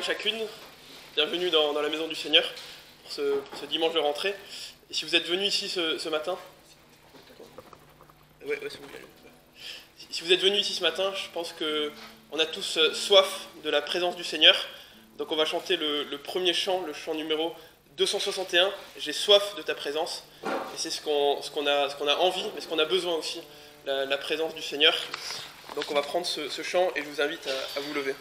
chacun, chacune, bienvenue dans la maison du Seigneur pour ce dimanche de rentrée. Et si vous êtes venus ici ce matin, si vous êtes venus ici ce matin, je pense qu'on a tous soif de la présence du Seigneur. Donc on va chanter le premier chant, le chant numéro 261, J'ai soif de ta présence. Et c'est ce qu'on a envie, mais ce qu'on a besoin aussi, la présence du Seigneur. Donc on va prendre ce chant et je vous invite à vous lever.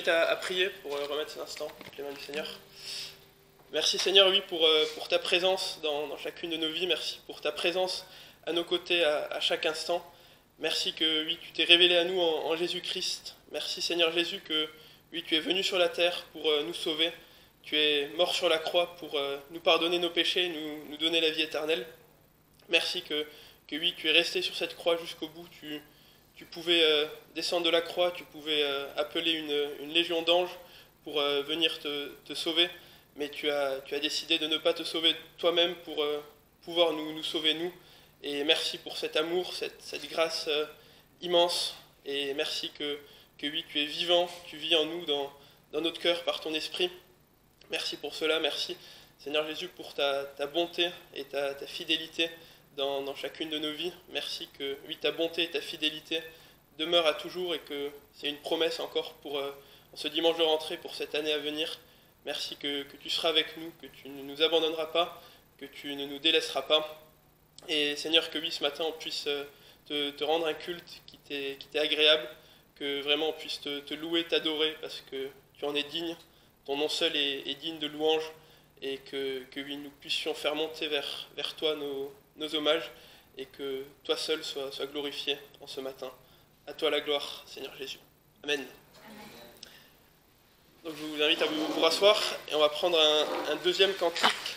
À prier pour remettre cet instant entre les mains du Seigneur. Merci Seigneur, oui, pour ta présence dans chacune de nos vies. Merci pour ta présence à nos côtés à chaque instant. Merci que, oui, tu t'es révélé à nous en Jésus-Christ. Merci Seigneur Jésus que, oui, tu es venu sur la terre pour nous sauver. Tu es mort sur la croix pour nous pardonner nos péchés, nous donner la vie éternelle. Merci que oui, tu es resté sur cette croix jusqu'au bout. Tu pouvais descendre de la croix, tu pouvais appeler une légion d'anges pour venir te sauver, mais tu as décidé de ne pas te sauver toi-même pour pouvoir nous sauver nous. Et merci pour cet amour, cette grâce immense. Et merci que oui, tu es vivant, tu vis en nous, dans notre cœur, par ton esprit. Merci pour cela, merci Seigneur Jésus pour ta bonté et ta fidélité dans chacune de nos vies. Merci que, oui, ta bonté et ta fidélité demeurent à toujours et que c'est une promesse encore pour ce dimanche de rentrée, pour cette année à venir. Merci que tu seras avec nous, que tu ne nous abandonneras pas, que tu ne nous délaisseras pas. Et Seigneur, que oui, ce matin, on puisse te rendre un culte qui t'est agréable, que vraiment on puisse te louer, t'adorer, parce que tu en es digne. Ton nom seul est digne de louange, et que oui, nous puissions faire monter vers toi nos hommages, et que toi seul sois glorifié en ce matin. À toi la gloire, Seigneur Jésus. Amen. Donc je vous invite à vous rasseoir, et on va prendre un deuxième cantique,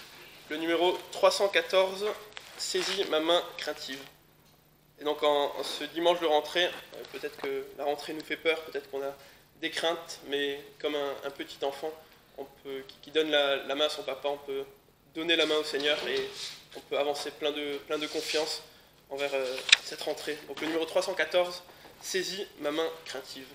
le numéro 314, Saisis ma main craintive. Et donc en ce dimanche de rentrée, peut-être que la rentrée nous fait peur, peut-être qu'on a des craintes, mais comme un petit enfant qui donne la main à son papa, on peut donner la main au Seigneur et on peut avancer plein de confiance envers cette rentrée. Donc le numéro 314, saisis ma main craintive.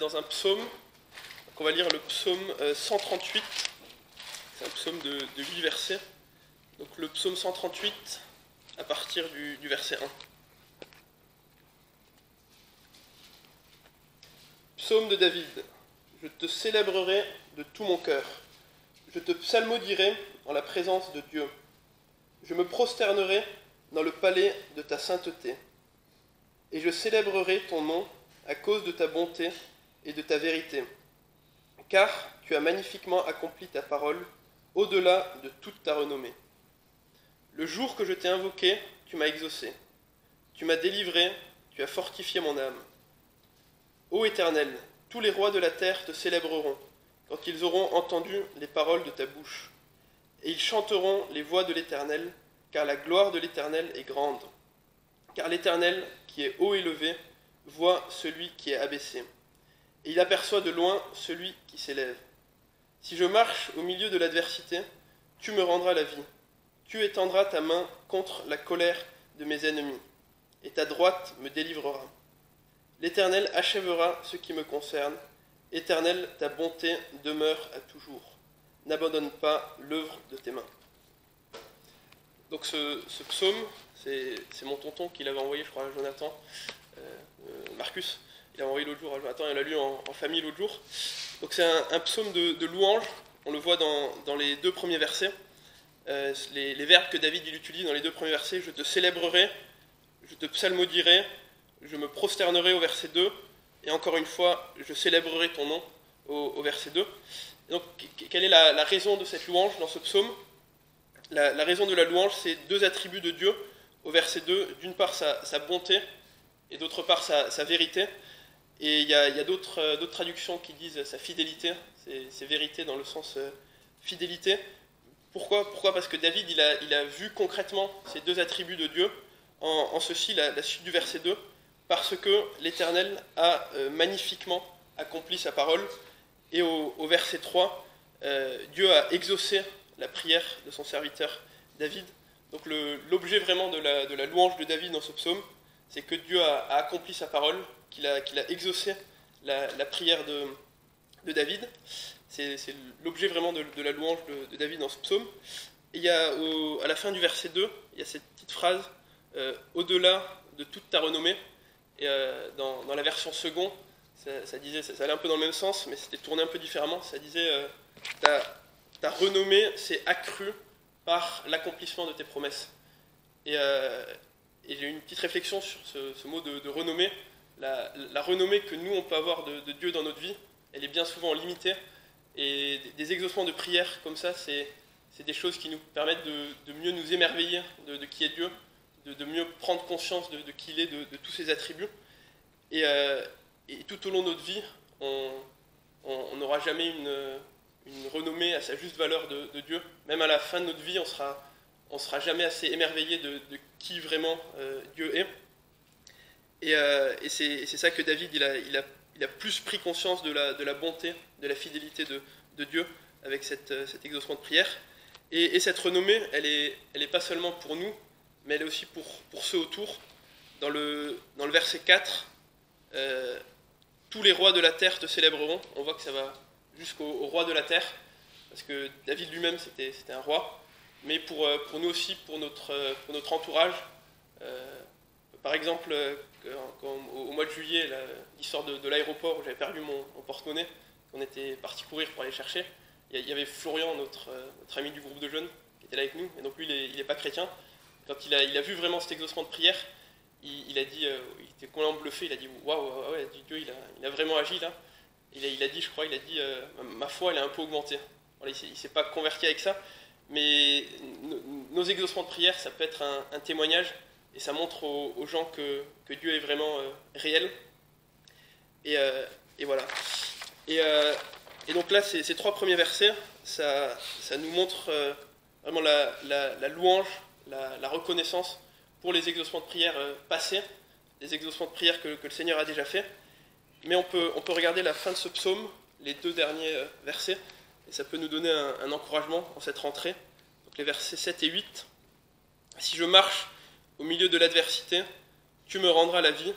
Dans un psaume, donc on va lire le psaume 138, c'est un psaume de 8 versets, donc le psaume 138 à partir du verset 1. Psaume de David, je te célébrerai de tout mon cœur, je te psalmodierai en la présence de Dieu, je me prosternerai dans le palais de ta sainteté, et je célébrerai ton nom à cause de ta bonté et de ta vérité, car tu as magnifiquement accompli ta parole au-delà de toute ta renommée. Le jour que je t'ai invoqué, tu m'as exaucé, tu m'as délivré, tu as fortifié mon âme. Ô Éternel, tous les rois de la terre te célébreront, quand ils auront entendu les paroles de ta bouche, et ils chanteront les voix de l'Éternel, car la gloire de l'Éternel est grande. Car l'Éternel, qui est haut élevé, voit celui qui est abaissé, et il aperçoit de loin celui qui s'élève. Si je marche au milieu de l'adversité, tu me rendras la vie. Tu étendras ta main contre la colère de mes ennemis, et ta droite me délivrera. L'Éternel achèvera ce qui me concerne. Éternel, ta bonté demeure à toujours. N'abandonne pas l'œuvre de tes mains. Donc ce psaume, c'est mon tonton qui l'avait envoyé, je crois, à Jonathan, Marcus. Il a envoyé l'autre jour à Jonathan, il l'a lu en famille l'autre jour. Donc c'est un psaume de louange, on le voit dans les 2 premiers versets. Les verbes que David il utilise dans les 2 premiers versets, je te célébrerai, je te psalmodierai, je me prosternerai au verset 2, et encore une fois, je célébrerai ton nom au verset 2. Et donc, quelle est la raison de cette louange dans ce psaume ? La raison de la louange, c'est 2 attributs de Dieu au verset 2, d'une part sa bonté, et d'autre part sa vérité. Et il y a d'autres traductions qui disent sa fidélité, c'est vérité dans le sens fidélité. Pourquoi ? Parce que David il a vu concrètement ces 2 attributs de Dieu, en ceci, la suite du verset 2, parce que l'Éternel a magnifiquement accompli sa parole, et au verset 3, Dieu a exaucé la prière de son serviteur David. Donc l'objet vraiment de la louange de David dans ce psaume, c'est que Dieu a accompli sa parole, qu'il a exaucé la prière de David. C'est l'objet vraiment de la louange de David dans ce psaume. Et il y a à la fin du verset 2, il y a cette petite phrase au-delà de toute ta renommée. Et dans la version second, ça allait un peu dans le même sens, mais c'était tourné un peu différemment. Ça disait ta renommée s'est accrue par l'accomplissement de tes promesses. Et j'ai eu une petite réflexion sur ce mot de renommée. La renommée que nous, on peut avoir de Dieu dans notre vie, elle est bien souvent limitée. Et des exaucements de prière comme ça, c'est des choses qui nous permettent de mieux nous émerveiller de qui est Dieu, de mieux prendre conscience de qui il est, de tous ses attributs. Et tout au long de notre vie, on n'aura jamais une renommée à sa juste valeur de Dieu. Même à la fin de notre vie, on sera jamais assez émerveillé de qui vraiment Dieu est. Et c'est ça que David, il a plus pris conscience de la bonté, de la fidélité de Dieu avec cet exaucement de prière. Et cette renommée, elle est pas seulement pour nous, mais elle est aussi pour ceux autour. Dans le verset 4, tous les rois de la terre te célébreront. On voit que ça va jusqu'au roi de la terre, parce que David lui-même, c'était un roi. Mais pour nous aussi, pour notre entourage, par exemple, au mois de juillet, l'histoire de l'aéroport où j'avais perdu mon porte-monnaie, on était parti courir pour aller chercher. Il y avait Florian, notre ami du groupe de jeunes, qui était là avec nous, et donc lui, il n'est pas chrétien. Quand il a vu vraiment cet exaucement de prière, il a dit, il était complètement bluffé, il a dit waouh, ouais, Dieu, il a vraiment agi là. Il a dit, je crois, ma foi, elle a un peu augmenté. Voilà, il ne s'est pas converti avec ça, mais nos exaucements de prière, ça peut être un témoignage, et ça montre aux gens que Dieu est vraiment réel. Et voilà. Et donc là, ces trois premiers versets, ça nous montre vraiment la louange, la reconnaissance pour les exaucements de prière passés, les exaucements de prière que le Seigneur a déjà fait. Mais on peut regarder la fin de ce psaume, les 2 derniers versets, et ça peut nous donner un encouragement en cette rentrée. Donc les versets 7 et 8. « Si je marche au milieu de l'adversité, tu me rendras la vie,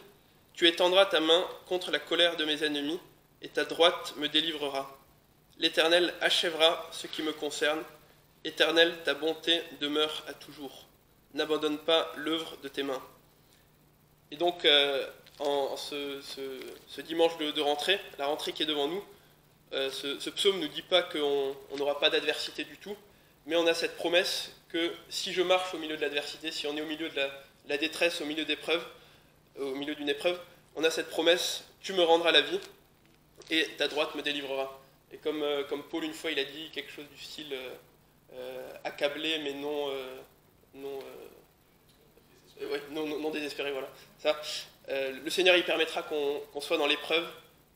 tu étendras ta main contre la colère de mes ennemis, et ta droite me délivrera. L'Éternel achèvera ce qui me concerne. Éternel, ta bonté demeure à toujours. N'abandonne pas l'œuvre de tes mains. » Et donc, en ce dimanche de rentrée, la rentrée qui est devant nous, ce psaume ne nous dit pas qu'on n'aura pas d'adversité du tout, mais on a cette promesse que si je marche au milieu de l'adversité, si on est au milieu de la détresse, au milieu d'une épreuve, on a cette promesse, tu me rendras la vie, et ta droite me délivrera. Et comme Paul une fois il a dit quelque chose du style accablé mais non désespéré, voilà. Ça, le Seigneur il permettra qu'on soit dans l'épreuve,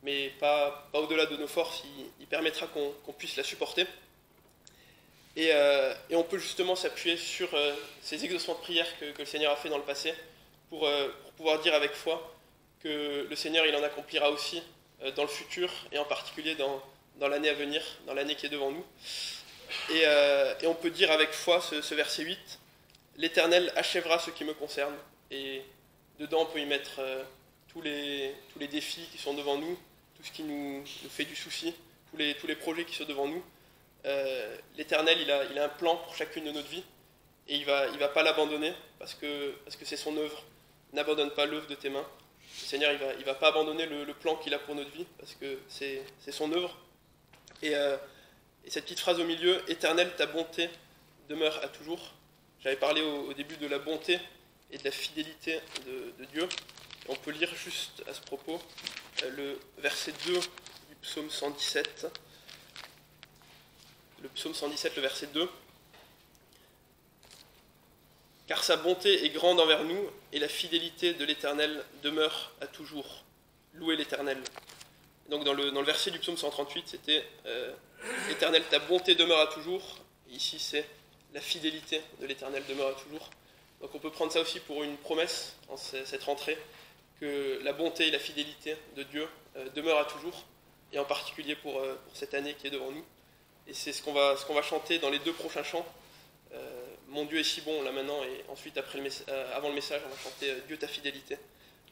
mais pas au-delà de nos forces, il permettra qu'on puisse la supporter. Et on peut justement s'appuyer sur ces exaucements de prière que le Seigneur a fait dans le passé pour pouvoir dire avec foi que le Seigneur il en accomplira aussi dans le futur, et en particulier dans l'année à venir, dans l'année qui est devant nous. Et on peut dire avec foi ce verset 8, « L'Éternel achèvera ce qui me concerne ». Et dedans, on peut y mettre tous les défis qui sont devant nous, tout ce qui nous fait du souci, tous les projets qui sont devant nous. L'Éternel, il a un plan pour chacune de notre vie, et il va pas l'abandonner, parce que c'est son œuvre. N'abandonne pas l'œuvre de tes mains. Le Seigneur, il va pas abandonner le plan qu'il a pour notre vie, parce que c'est son œuvre. Et cette petite phrase au milieu, « Éternel, ta bonté demeure à toujours ». J'avais parlé au début de la bonté et de la fidélité de Dieu. On peut lire juste à ce propos le verset 2 du psaume 117. Le psaume 117, le verset 2. « Car sa bonté est grande envers nous, et la fidélité de l'Éternel demeure à toujours. Louez l'Éternel. » Donc dans le verset du psaume 138, c'était « Éternel, ta bonté demeure à toujours ». Et ici, c'est « la fidélité de l'Éternel demeure à toujours ». Donc on peut prendre ça aussi pour une promesse en cette rentrée, que la bonté et la fidélité de Dieu demeurent à toujours, et en particulier pour cette année qui est devant nous. Et c'est ce qu'on va chanter dans les 2 prochains chants. Mon Dieu est si bon là maintenant, et ensuite avant le message on va chanter Dieu ta fidélité.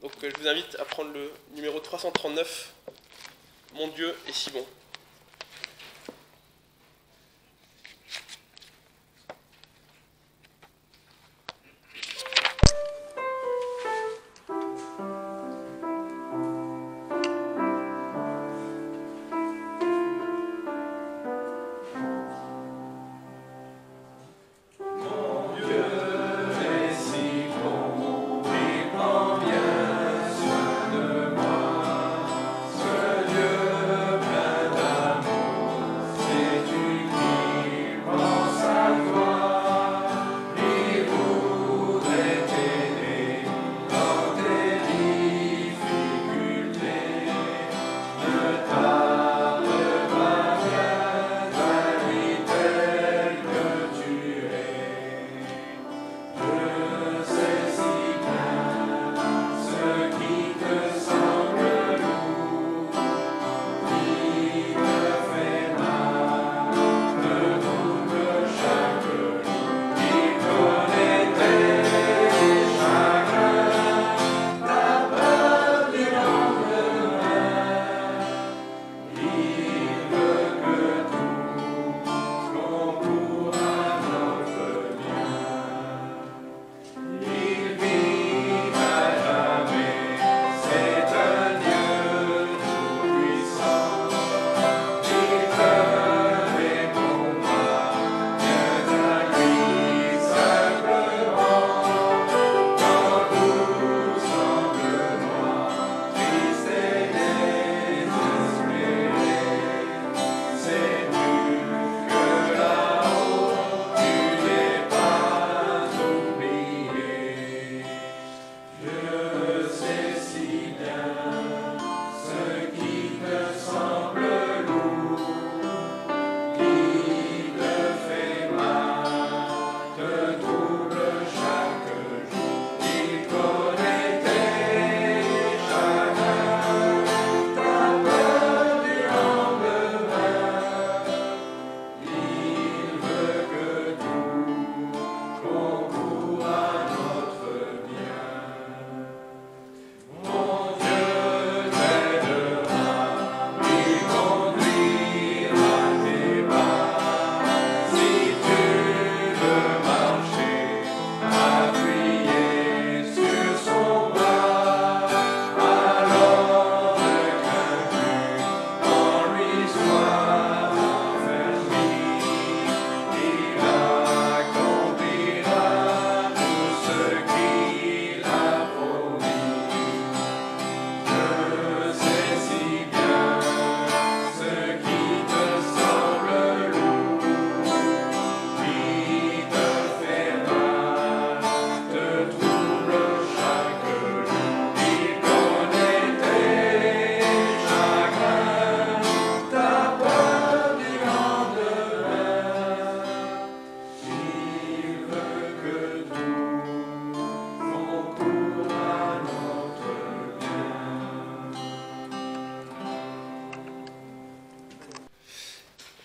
Donc je vous invite à prendre le numéro 339, Mon Dieu est si bon.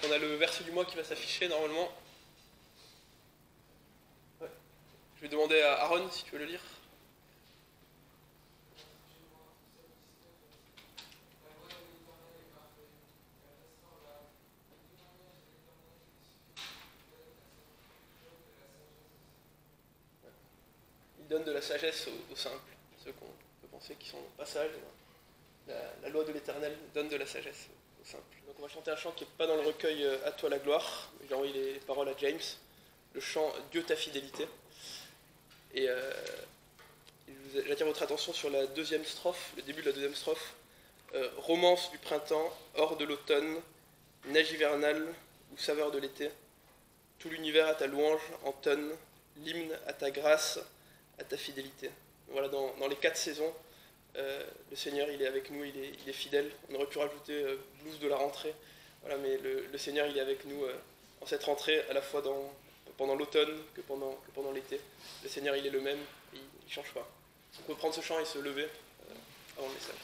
On a le verset du mois qui va s'afficher normalement. Ouais. Je vais demander à Aaron si tu veux le lire. Il donne de la sagesse aux simples, ceux qu'on peut penser qui sont pas sages. La loi de l'Éternel donne de la sagesse aux simples. Donc on va chanter un chant qui n'est pas dans le recueil À toi la gloire. J'ai envoyé les paroles à James. Le chant Dieu ta fidélité. Et j'attire votre attention sur la deuxième strophe, le début de la deuxième strophe. Romance du printemps, hors de l'automne, neige hivernale ou saveur de l'été. Tout l'univers à ta louange entonne, l'hymne à ta grâce, à ta fidélité. Voilà, dans les 4 saisons, le Seigneur il est avec nous, il est fidèle. On aurait pu rajouter blues de la rentrée, voilà, mais le Seigneur il est avec nous en cette rentrée, à la fois pendant l'automne que pendant l'été. Le Seigneur il est le même, il ne change pas. On peut prendre ce chant et se lever avant le message.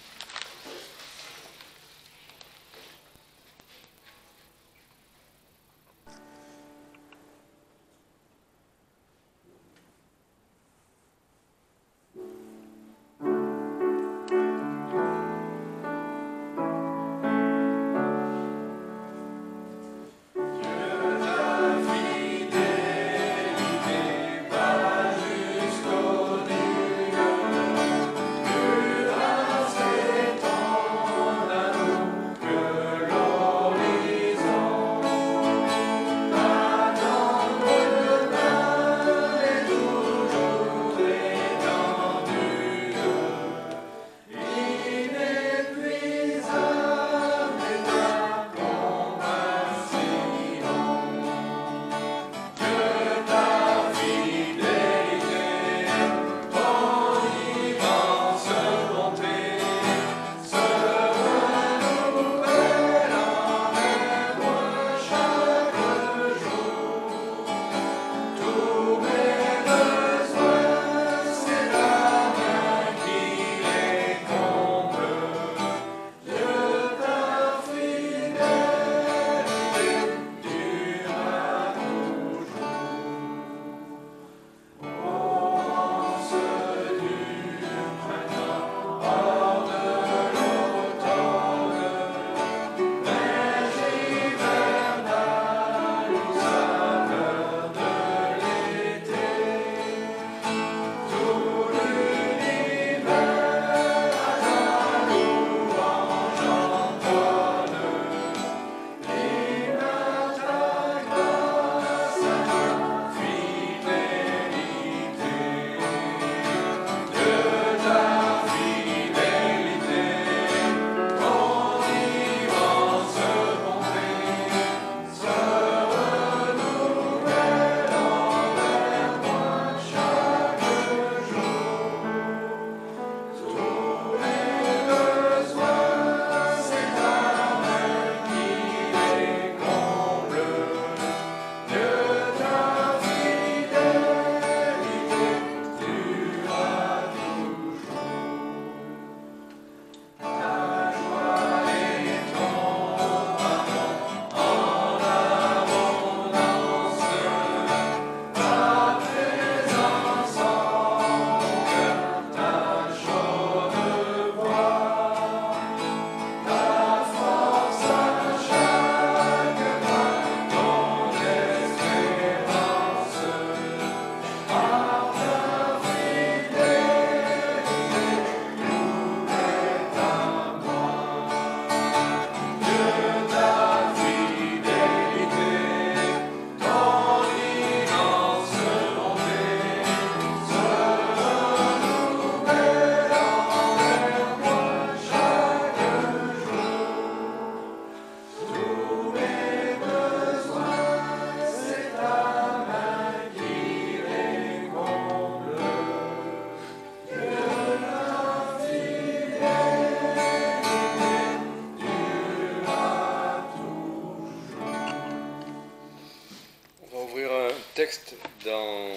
texte dans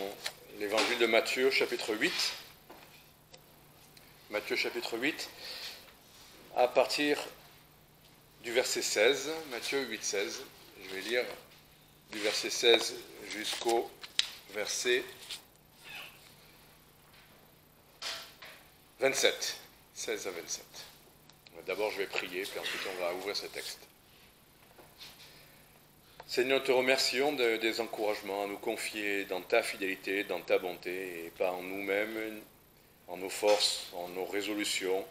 l'évangile de Matthieu, chapitre 8. Matthieu, chapitre 8, à partir du verset 16. Matthieu 8, 16. Je vais lire du verset 16 jusqu'au verset 27. 16 à 27. D'abord, je vais prier, puis ensuite on va ouvrir ce texte. Seigneur, nous te remercions des encouragements à nous confier dans ta fidélité, dans ta bonté, et pas en nous-mêmes, en nos forces, en nos résolutions,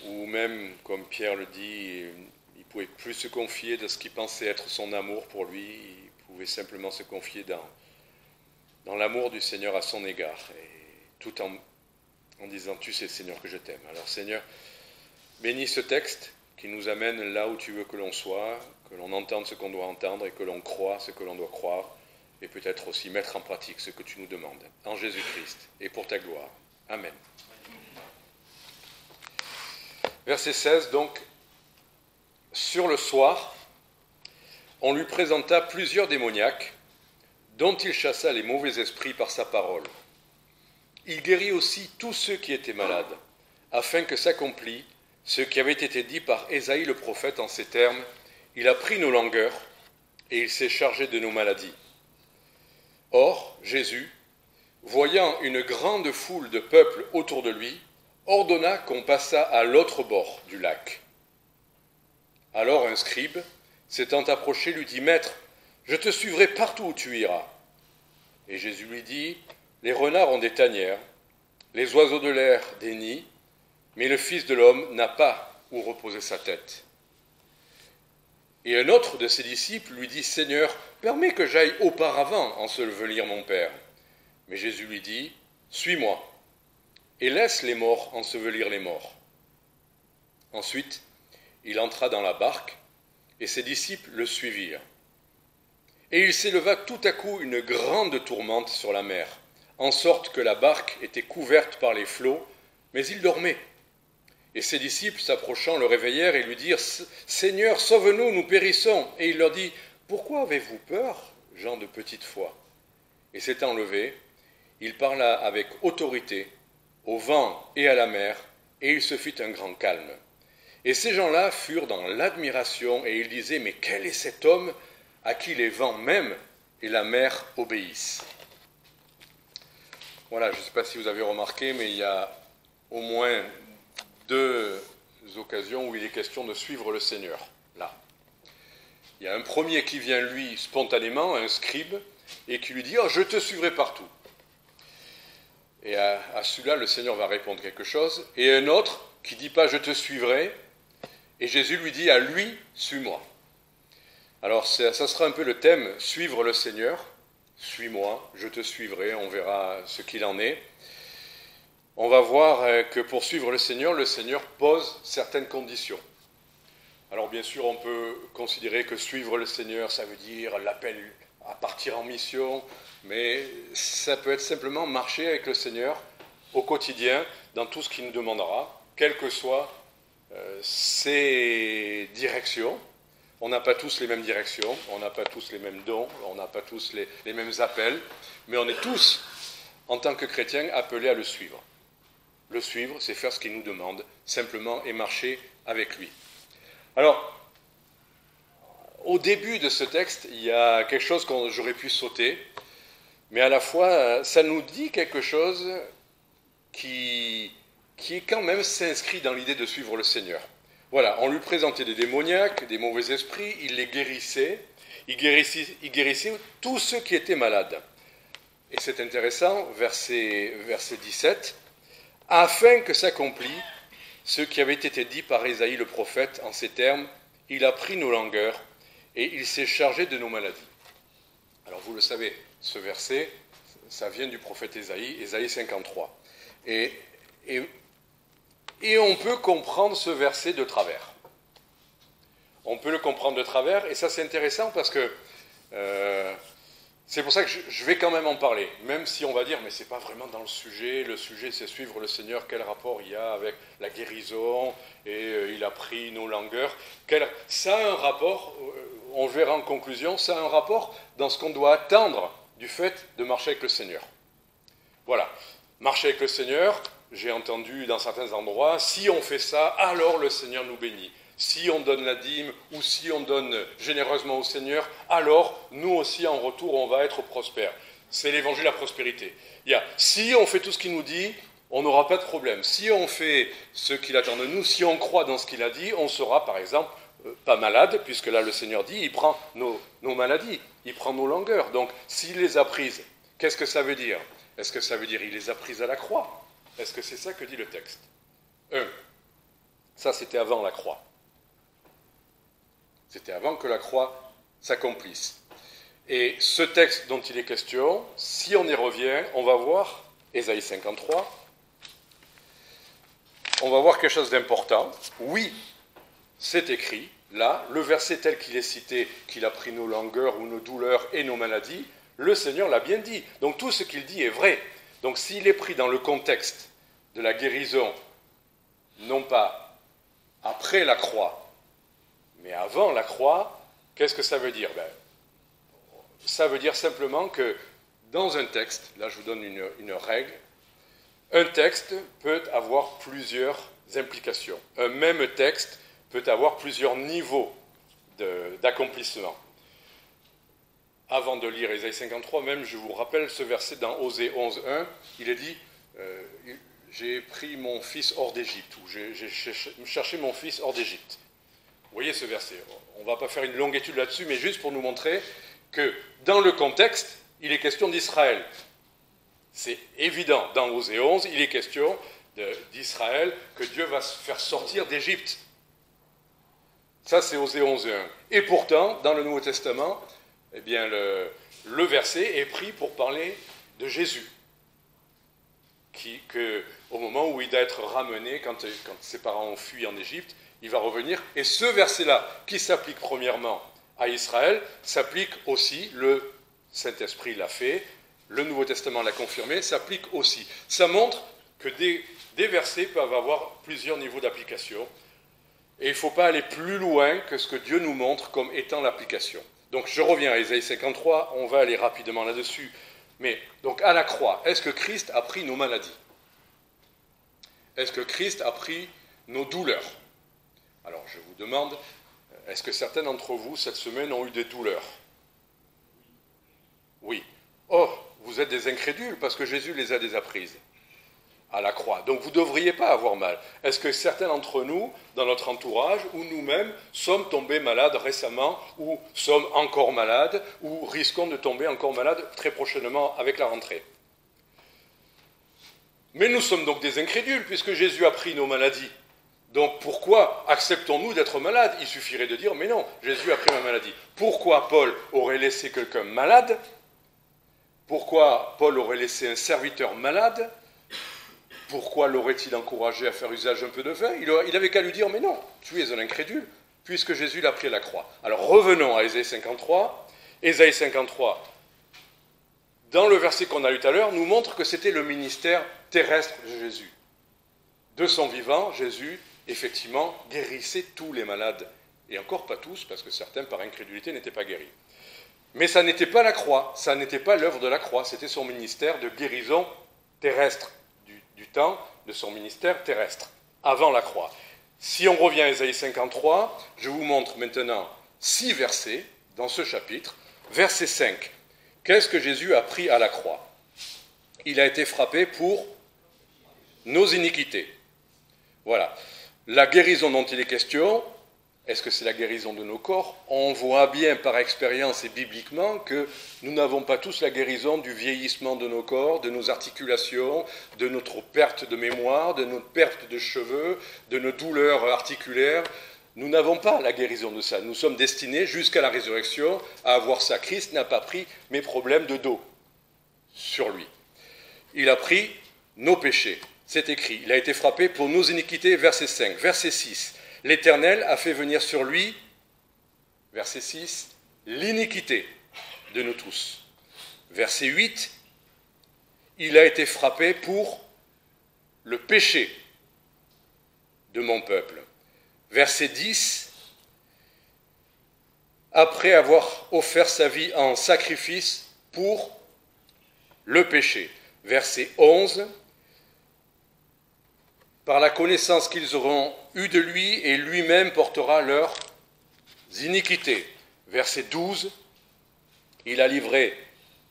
ou même, comme Pierre le dit, il ne pouvait plus se confier de ce qu'il pensait être son amour pour lui, il pouvait simplement se confier dans l'amour du Seigneur à son égard, et tout en disant « Tu sais, Seigneur, que je t'aime ». Alors, Seigneur, bénis ce texte qui nous amène là où tu veux que l'on soit, que l'on entende ce qu'on doit entendre et que l'on croit ce que l'on doit croire, et peut-être aussi mettre en pratique ce que tu nous demandes. En Jésus-Christ, et pour ta gloire. Amen. Verset 16, donc, sur le soir, on lui présenta plusieurs démoniaques, dont il chassa les mauvais esprits par sa parole. Il guérit aussi tous ceux qui étaient malades, afin que s'accomplît ce qui avait été dit par Ésaïe le prophète en ces termes, « Il a pris nos langueurs et il s'est chargé de nos maladies. » Or, Jésus, voyant une grande foule de peuple autour de lui, ordonna qu'on passât à l'autre bord du lac. Alors un scribe, s'étant approché, lui dit, « Maître, je te suivrai partout où tu iras. » Et Jésus lui dit, « Les renards ont des tanières, les oiseaux de l'air des nids, mais le Fils de l'homme n'a pas où reposer sa tête. » Et un autre de ses disciples lui dit, « Seigneur, permets que j'aille auparavant ensevelir mon Père. » Mais Jésus lui dit, « Suis-moi, et laisse les morts ensevelir les morts. » Ensuite, il entra dans la barque, et ses disciples le suivirent. Et il s'éleva tout à coup une grande tourmente sur la mer, en sorte que la barque était couverte par les flots, mais il dormait. Et ses disciples, s'approchant, le réveillèrent et lui dirent, « Seigneur, sauve-nous, nous périssons !» Et il leur dit, « Pourquoi avez-vous peur, gens de petite foi ?» Et s'étant levé, il parla avec autorité au vent et à la mer, et il se fit un grand calme. Et ces gens-là furent dans l'admiration, et ils disaient, « Mais quel est cet homme à qui les vents même et la mer obéissent ?» Voilà, je ne sais pas si vous avez remarqué, mais il y a au moins 2 occasions où il est question de suivre le Seigneur, là. Il y a un premier qui vient, lui, spontanément, un scribe, et qui lui dit « Oh, je te suivrai partout ». Et à celui-là, le Seigneur va répondre quelque chose, et un autre qui ne dit pas « je te suivrai », et Jésus lui dit à lui « suis-moi ». Alors, ça sera un peu le thème « suivre le Seigneur ». Suis-moi, je te suivrai, on verra ce qu'il en est. On va voir que pour suivre le Seigneur pose certaines conditions. Alors bien sûr, on peut considérer que suivre le Seigneur, ça veut dire l'appel à partir en mission, mais ça peut être simplement marcher avec le Seigneur au quotidien, dans tout ce qu'il nous demandera, quelles que soient ses directions. On n'a pas tous les mêmes directions, on n'a pas tous les mêmes dons, on n'a pas tous les mêmes appels, mais on est tous, en tant que chrétiens, appelés à le suivre. Le suivre, c'est faire ce qu'il nous demande, simplement, et marcher avec lui. Alors, au début de ce texte, il y a quelque chose que j'aurais pu sauter, mais à la fois, ça nous dit quelque chose qui est quand même s'inscrit dans l'idée de suivre le Seigneur. Voilà, on lui présentait des démoniaques, des mauvais esprits, il les guérissait, il guérissait tous ceux qui étaient malades. Et c'est intéressant, verset 17, « Afin que s'accomplit ce qui avait été dit par Ésaïe le prophète en ces termes, « Il a pris nos langueurs et il s'est chargé de nos maladies. » Alors vous le savez, ce verset, ça vient du prophète Ésaïe, Ésaïe 53. Et on peut comprendre ce verset de travers. On peut le comprendre de travers, et ça c'est intéressant parce que c'est pour ça que je vais quand même en parler, même si on va dire, mais c'est pas vraiment dans le sujet c'est suivre le Seigneur, quel rapport il y a avec la guérison, et il a pris nos langueurs, ça a un rapport, on verra en conclusion, ça a un rapport dans ce qu'on doit attendre du fait de marcher avec le Seigneur. Voilà. Marcher avec le Seigneur, j'ai entendu dans certains endroits, si on fait ça, alors le Seigneur nous bénit. Si on donne la dîme ou si on donne généreusement au Seigneur, alors nous aussi en retour on va être prospères. C'est l'évangile de la prospérité. Si on fait tout ce qu'il nous dit, on n'aura pas de problème. Si on fait ce qu'il attend de nous, si on croit dans ce qu'il a dit, on sera par exemple pas malade, puisque là le Seigneur dit, il prend nos maladies, il prend nos langueurs. Donc s'il les a prises, qu'est-ce que ça veut dire? Est-ce que ça veut dire qu'il les a prises à la croix? Est-ce que c'est ça que dit le texte? Ça c'était avant la croix. C'était avant que la croix s'accomplisse. Et ce texte dont il est question, si on y revient, on va voir Ésaïe 53, on va voir quelque chose d'important. Oui, c'est écrit, là, le verset tel qu'il est cité, qu'il a pris nos langueurs ou nos douleurs et nos maladies, le Seigneur l'a bien dit. Donc tout ce qu'il dit est vrai. Donc s'il est pris dans le contexte de la guérison, non pas après la croix, mais avant la croix, qu'est-ce que ça veut dire? Ça veut dire simplement que dans un texte, là je vous donne une règle, un texte peut avoir plusieurs implications. Un même texte peut avoir plusieurs niveaux d'accomplissement. Avant de lire Ésaïe 53, même je vous rappelle ce verset dans Osée 11.1, il est dit j'ai pris mon fils hors d'Égypte, ou j'ai cherché mon fils hors d'Égypte. Vous voyez ce verset? On ne va pas faire une longue étude là-dessus, mais juste pour nous montrer que dans le contexte, il est question d'Israël. C'est évident, dans Osée 11, il est question d'Israël, que Dieu va se faire sortir d'Égypte. Ça, c'est Osée 11.1. Et pourtant, dans le Nouveau Testament, eh bien, le verset est pris pour parler de Jésus, au moment où il doit être ramené, quand ses parents ont fui en Égypte, il va revenir. Et ce verset-là, qui s'applique premièrement à Israël, s'applique aussi, le Saint-Esprit l'a fait, le Nouveau Testament l'a confirmé, s'applique aussi. Ça montre que des versets peuvent avoir plusieurs niveaux d'application. Et il ne faut pas aller plus loin que ce que Dieu nous montre comme étant l'application. Donc je reviens à Ésaïe 53, on va aller rapidement là-dessus. Mais donc à la croix, est-ce que Christ a pris nos maladies? Est-ce que Christ a pris nos douleurs? Alors je vous demande, est-ce que certains d'entre vous cette semaine ont eu des douleurs? Oui. Oh, vous êtes des incrédules parce que Jésus les a déjà prises à la croix. Donc vous ne devriez pas avoir mal. Est-ce que certains d'entre nous, dans notre entourage, ou nous-mêmes, sommes tombés malades récemment, ou sommes encore malades, ou risquons de tomber encore malades très prochainement avec la rentrée? Mais nous sommes donc des incrédules, puisque Jésus a pris nos maladies. Donc pourquoi acceptons-nous d'être malades? Il suffirait de dire, mais non, Jésus a pris ma maladie. Pourquoi Paul aurait laissé quelqu'un malade? Pourquoi Paul aurait laissé un serviteur malade? Pourquoi l'aurait-il encouragé à faire usage un peu de vin? Il avait qu'à lui dire, mais non, tu es un incrédule, puisque Jésus l'a pris à la croix. Alors revenons à Ésaïe 53. Ésaïe 53, dans le verset qu'on a lu tout à l'heure, nous montre que c'était le ministère terrestre de Jésus. De son vivant, Jésus, effectivement, guérissait tous les malades. Et encore pas tous, parce que certains, par incrédulité, n'étaient pas guéris. Mais ça n'était pas la croix, ça n'était pas l'œuvre de la croix, c'était son ministère de guérison terrestre, du temps de son ministère terrestre, avant la croix. Si on revient à Ésaïe 53, je vous montre maintenant 6 versets dans ce chapitre. Verset 5. Qu'est-ce que Jésus a pris à la croix? Il a été frappé pour nos iniquités. Voilà. La guérison dont il est question, est-ce que c'est la guérison de nos corps? On voit bien par expérience et bibliquement que nous n'avons pas tous la guérison du vieillissement de nos corps, de nos articulations, de notre perte de mémoire, de notre perte de cheveux, de nos douleurs articulaires. Nous n'avons pas la guérison de ça. Nous sommes destinés jusqu'à la résurrection à avoir ça. Christ n'a pas pris mes problèmes de dos sur lui. Il a pris nos péchés. C'est écrit. Il a été frappé pour nos iniquités, verset 5. Verset 6. L'Éternel a fait venir sur lui, verset 6, l'iniquité de nous tous. Verset 8, il a été frappé pour le péché de mon peuple. Verset 10, après avoir offert sa vie en sacrifice pour le péché. Verset 11, par la connaissance qu'ils auront eue de lui, et lui-même portera leurs iniquités. Verset 12, il a livré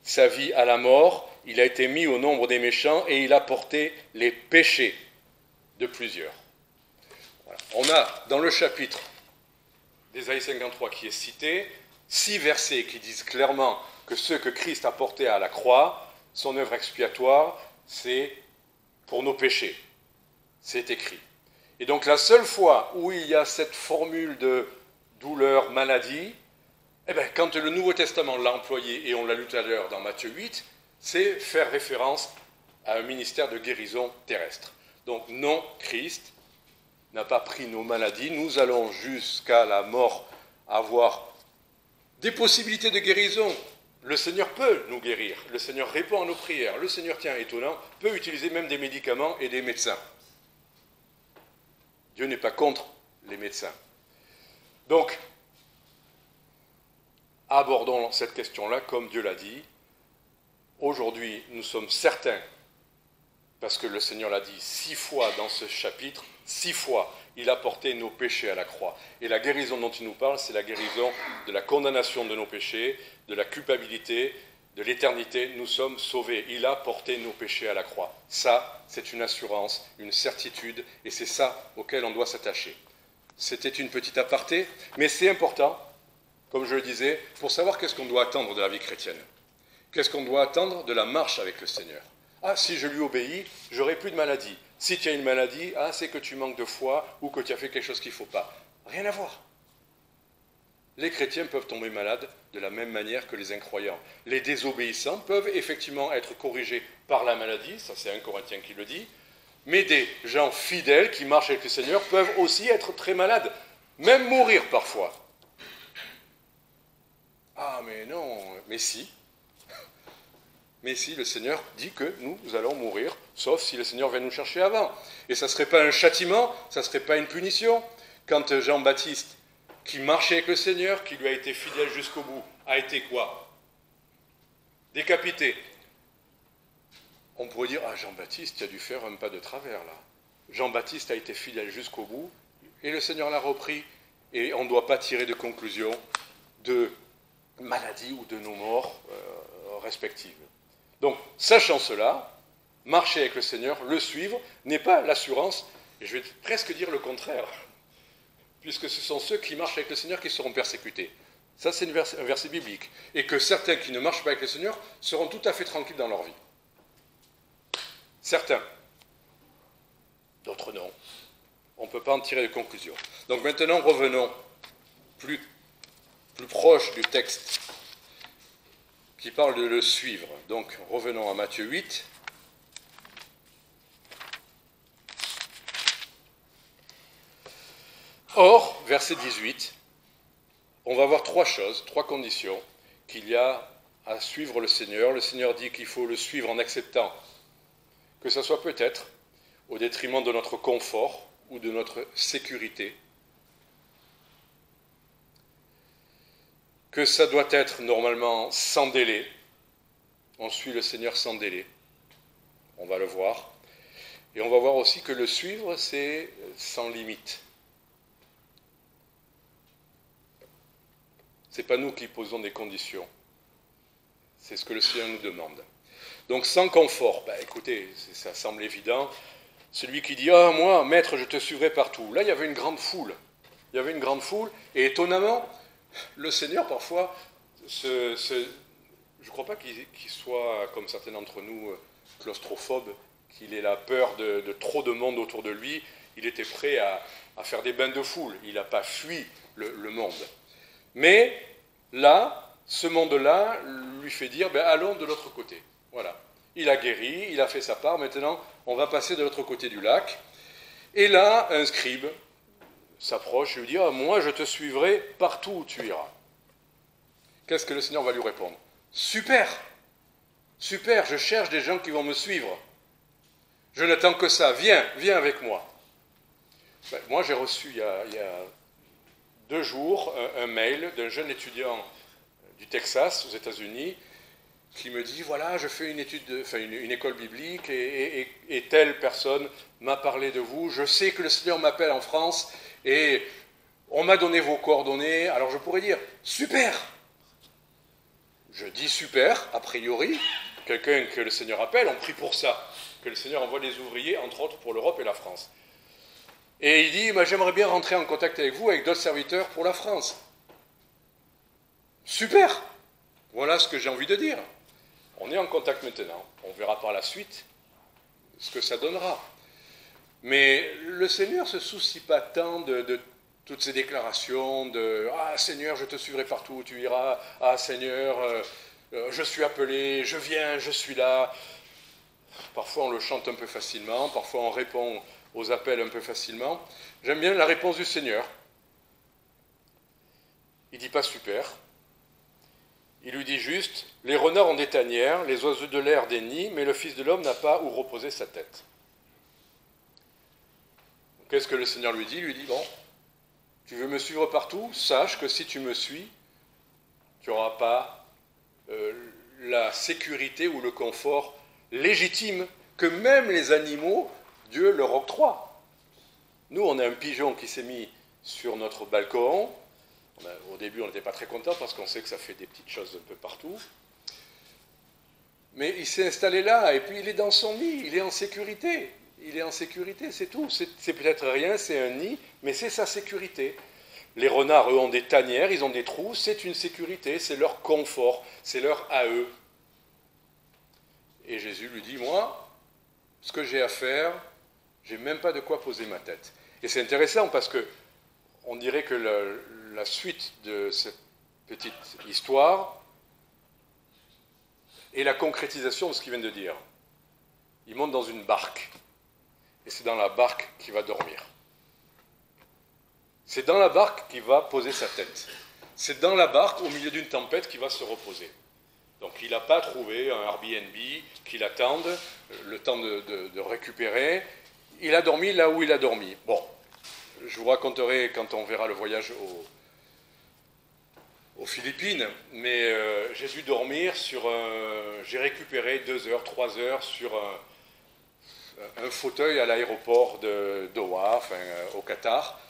sa vie à la mort, il a été mis au nombre des méchants, et il a porté les péchés de plusieurs. Voilà. On a dans le chapitre d'Ésaïe 53 qui est cité, 6 versets qui disent clairement que ce que Christ a porté à la croix, son œuvre expiatoire, c'est pour nos péchés. C'est écrit. Et donc la seule fois où il y a cette formule de douleur, maladie, eh bien, quand le Nouveau Testament l'a employé, et on l'a lu tout à l'heure dans Matthieu 8, c'est faire référence à un ministère de guérison terrestre. Donc non, Christ n'a pas pris nos maladies, nous allons jusqu'à la mort avoir des possibilités de guérison. Le Seigneur peut nous guérir, le Seigneur répond à nos prières, le Seigneur, tiens, étonnant, peut utiliser même des médicaments et des médecins. Dieu n'est pas contre les médecins. Donc, abordons cette question-là comme Dieu l'a dit. Aujourd'hui, nous sommes certains, parce que le Seigneur l'a dit 6 fois dans ce chapitre, 6 fois, il a porté nos péchés à la croix. Et la guérison dont il nous parle, c'est la guérison de la condamnation de nos péchés, de la culpabilité, de l'éternité. Nous sommes sauvés. Il a porté nos péchés à la croix. Ça, c'est une assurance, une certitude, et c'est ça auquel on doit s'attacher. C'était une petite aparté, mais c'est important, comme je le disais, pour savoir qu'est-ce qu'on doit attendre de la vie chrétienne. Qu'est-ce qu'on doit attendre de la marche avec le Seigneur. Ah, si je lui obéis, j'aurai plus de maladie. Si tu as une maladie, ah, c'est que tu manques de foi ou que tu as fait quelque chose qu'il ne faut pas. Rien à voir. Les chrétiens peuvent tomber malades de la même manière que les incroyants. Les désobéissants peuvent effectivement être corrigés par la maladie, ça c'est 1 Corinthiens qui le dit, mais des gens fidèles qui marchent avec le Seigneur peuvent aussi être très malades, même mourir parfois. Ah mais non, mais si. Mais si le Seigneur dit que nous allons mourir, sauf si le Seigneur vient nous chercher avant. Et ça ne serait pas un châtiment, ça ne serait pas une punition. Quand Jean-Baptiste, qui marchait avec le Seigneur, qui lui a été fidèle jusqu'au bout, a été quoi? Décapité. On pourrait dire, ah Jean-Baptiste, il a dû faire un pas de travers là. Jean-Baptiste a été fidèle jusqu'au bout, et le Seigneur l'a repris. Et on ne doit pas tirer de conclusion de maladie ou de nos morts respectives. Donc, sachant cela, marcher avec le Seigneur, le suivre, n'est pas l'assurance, et je vais presque dire le contraire, puisque ce sont ceux qui marchent avec le Seigneur qui seront persécutés. Ça, c'est un verset biblique. Et que certains qui ne marchent pas avec le Seigneur seront tout à fait tranquilles dans leur vie. Certains. D'autres non. On ne peut pas en tirer de conclusion. Donc maintenant, revenons plus proche du texte qui parle de le suivre. Donc, revenons à Matthieu 8. Or, verset 18, on va voir 3 choses, 3 conditions qu'il y a à suivre le Seigneur. Le Seigneur dit qu'il faut le suivre en acceptant que ça soit peut-être au détriment de notre confort ou de notre sécurité, que ça doit être normalement sans délai. On suit le Seigneur sans délai. On va le voir. Et on va voir aussi que le suivre, c'est sans limite. Ce n'est pas nous qui posons des conditions. C'est ce que le Seigneur nous demande. Donc sans confort, écoutez, ça semble évident. Celui qui dit « Ah, moi, maître, je te suivrai partout ». Là, il y avait une grande foule. Il y avait une grande foule. Et étonnamment, le Seigneur, parfois, je ne crois pas qu'il soit, comme certains d'entre nous, claustrophobe, qu'il ait la peur de trop de monde autour de lui. Il était prêt à faire des bains de foule. Il n'a pas fui le monde. Mais là, ce monde-là lui fait dire allons de l'autre côté. Voilà. Il a guéri, il a fait sa part. Maintenant, on va passer de l'autre côté du lac. Et là, un scribe s'approche et lui dit moi, je te suivrai partout où tu iras. Qu'est-ce que le Seigneur va lui répondre? Super, super, je cherche des gens qui vont me suivre. Je n'attends que ça. Viens avec moi. Moi, j'ai reçu il y a 2 jours un mail d'un jeune étudiant du Texas, aux États-Unis, qui me dit, voilà, je fais une école biblique et telle personne m'a parlé de vous. Je sais que le Seigneur m'appelle en France et on m'a donné vos coordonnées. Alors je pourrais dire, super. Je dis super, a priori, quelqu'un que le Seigneur appelle, on prie pour ça, que le Seigneur envoie des ouvriers, entre autres pour l'Europe et la France. Et il dit, j'aimerais bien rentrer en contact avec vous, avec d'autres serviteurs pour la France. Super. Voilà ce que j'ai envie de dire. On est en contact maintenant. On verra par la suite ce que ça donnera. Mais le Seigneur ne se soucie pas tant de toutes ces déclarations de « Ah Seigneur, je te suivrai partout où tu iras. Ah Seigneur, je suis appelé, je viens, je suis là. » Parfois on le chante un peu facilement, parfois on répond aux appels un peu facilement. J'aime bien la réponse du Seigneur. Il ne dit pas « super ». Il lui dit juste, les renards ont des tanières, les oiseaux de l'air des nids, mais le Fils de l'homme n'a pas où reposer sa tête. Qu'est-ce que le Seigneur lui dit ? Il lui dit, bon, tu veux me suivre partout ? Sache que si tu me suis, tu n'auras pas la sécurité ou le confort légitime que même les animaux, Dieu leur octroie. Nous, on a un pigeon qui s'est mis sur notre balcon. Au début, on n'était pas très contents parce qu'on sait que ça fait des petites choses un peu partout. Mais il s'est installé là et puis il est dans son nid, il est en sécurité. Il est en sécurité, c'est tout. C'est peut-être rien, c'est un nid, mais c'est sa sécurité. Les renards, eux, ont des tanières, ils ont des trous, c'est une sécurité, c'est leur confort, c'est leur à eux. Et Jésus lui dit, moi, ce que j'ai à faire, j'ai même pas de quoi poser ma tête. Et c'est intéressant parce que on dirait que la suite de cette petite histoire est la concrétisation de ce qu'il vient de dire. Il monte dans une barque, et c'est dans la barque qu'il va dormir. C'est dans la barque qu'il va poser sa tête. C'est dans la barque, au milieu d'une tempête, qu'il va se reposer. Donc il n'a pas trouvé un Airbnb qui l'attende, le temps de récupérer. Il a dormi là où il a dormi. Bon, je vous raconterai quand on verra le voyage aux Philippines, mais j'ai dû dormir j'ai récupéré 2 heures, 3 heures sur un fauteuil à l'aéroport de Doha, au Qatar,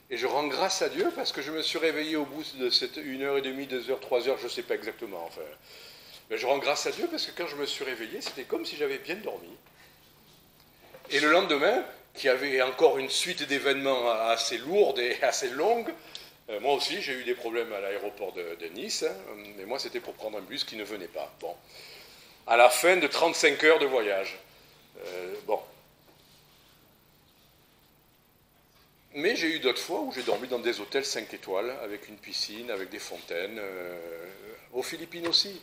et je rends grâce à Dieu parce que je me suis réveillé au bout de cette 1h30, 2 heures, 3 heures, je ne sais pas exactement, mais je rends grâce à Dieu parce que quand je me suis réveillé, c'était comme si j'avais bien dormi. Et le lendemain, qui avait encore une suite d'événements assez lourdes et assez longues, moi aussi j'ai eu des problèmes à l'aéroport de Nice, mais moi c'était pour prendre un bus qui ne venait pas. Bon, à la fin de 35 heures de voyage. Bon. Mais j'ai eu d'autres fois où j'ai dormi dans des hôtels 5 étoiles, avec une piscine, avec des fontaines, aux Philippines aussi.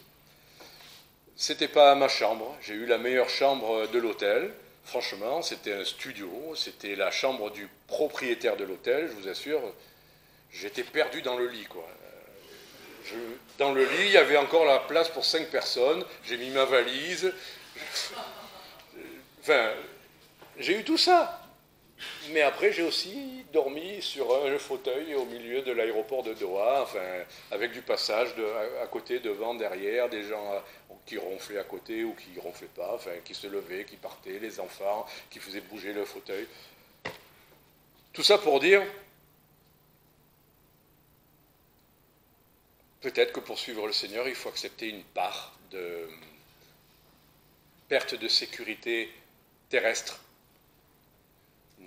C'était pas ma chambre, j'ai eu la meilleure chambre de l'hôtel. Franchement, c'était un studio, c'était la chambre du propriétaire de l'hôtel, je vous assure. J'étais perdu dans le lit, quoi. Dans le lit, il y avait encore la place pour 5 personnes. J'ai mis ma valise. Enfin, j'ai eu tout ça. Mais après, j'ai aussi dormi sur un fauteuil au milieu de l'aéroport de Doha, avec du passage à côté, devant, derrière, des gens qui ronflaient à côté ou qui ronflaient pas, qui se levaient, qui partaient, les enfants, qui faisaient bouger le fauteuil. Tout ça pour dire, peut-être que pour suivre le Seigneur, il faut accepter une part de perte de sécurité terrestre.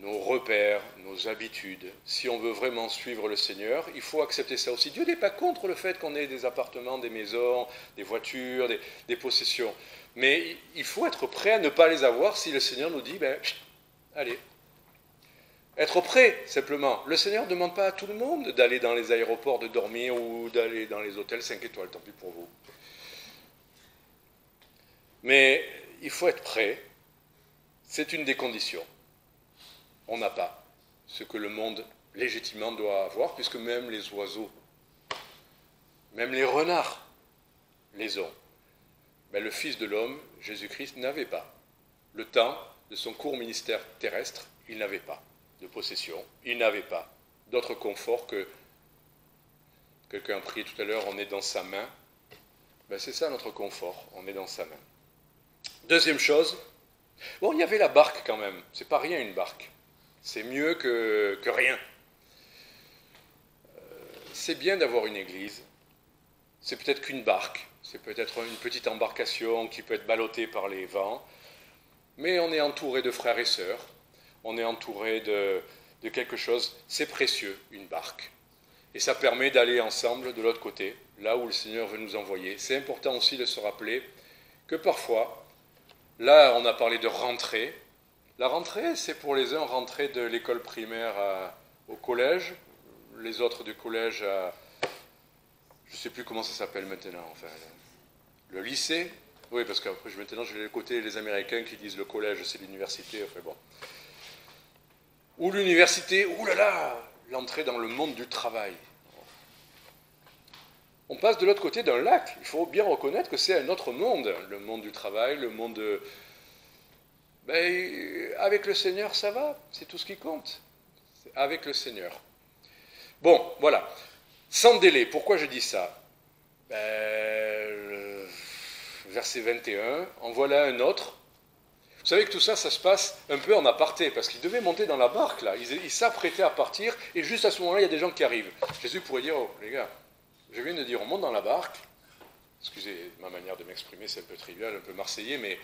Nos repères, nos habitudes. Si on veut vraiment suivre le Seigneur, il faut accepter ça aussi. Dieu n'est pas contre le fait qu'on ait des appartements, des maisons, des voitures, des possessions. Mais il faut être prêt à ne pas les avoir si le Seigneur nous dit, allez. Être prêt, simplement. Le Seigneur ne demande pas à tout le monde d'aller dans les aéroports, de dormir ou d'aller dans les hôtels 5 étoiles, tant pis pour vous. Mais il faut être prêt. C'est une des conditions. On n'a pas ce que le monde légitimement doit avoir, puisque même les oiseaux, même les renards les ont. Mais le Fils de l'homme, Jésus-Christ, n'avait pas. Le temps de son court ministère terrestre, il n'avait pas de possession, il n'avait pas d'autre confort que, quelqu'un a prié tout à l'heure, on est dans sa main, Ben, c'est ça notre confort, on est dans sa main. Deuxième chose, bon, il y avait la barque quand même, c'est pas rien une barque, c'est mieux que rien. C'est bien d'avoir une église, c'est peut-être qu'une barque, c'est peut-être une petite embarcation qui peut être ballottée par les vents, mais on est entouré de frères et sœurs, on est entouré de quelque chose, c'est précieux, une barque. Et ça permet d'aller ensemble de l'autre côté, là où le Seigneur veut nous envoyer. C'est important aussi de se rappeler que parfois, là on a parlé de rentrée. La rentrée, c'est pour les uns rentrer de l'école primaire au collège, les autres du collège à... Je ne sais plus comment ça s'appelle maintenant, enfin, le lycée. Oui, parce qu'après maintenant j'ai le côté les Américains qui disent le collège c'est l'université, enfin bon. Ou l'université, oulala, l'entrée dans le monde du travail. On passe de l'autre côté d'un lac. Il faut bien reconnaître que c'est un autre monde, le monde du travail, le monde de... Ben, avec le Seigneur, ça va, c'est tout ce qui compte. Avec le Seigneur. Bon, voilà. Sans délai, pourquoi je dis ça? Verset 21, en voilà un autre. Vous savez que tout ça, ça se passe un peu en aparté, parce qu'ils devaient monter dans la barque, là. Ils s'apprêtaient à partir, et juste à ce moment-là, il y a des gens qui arrivent. Jésus pourrait dire, oh, les gars, je viens de dire, on monte dans la barque. Excusez ma manière de m'exprimer, c'est un peu trivial, un peu marseillais, mais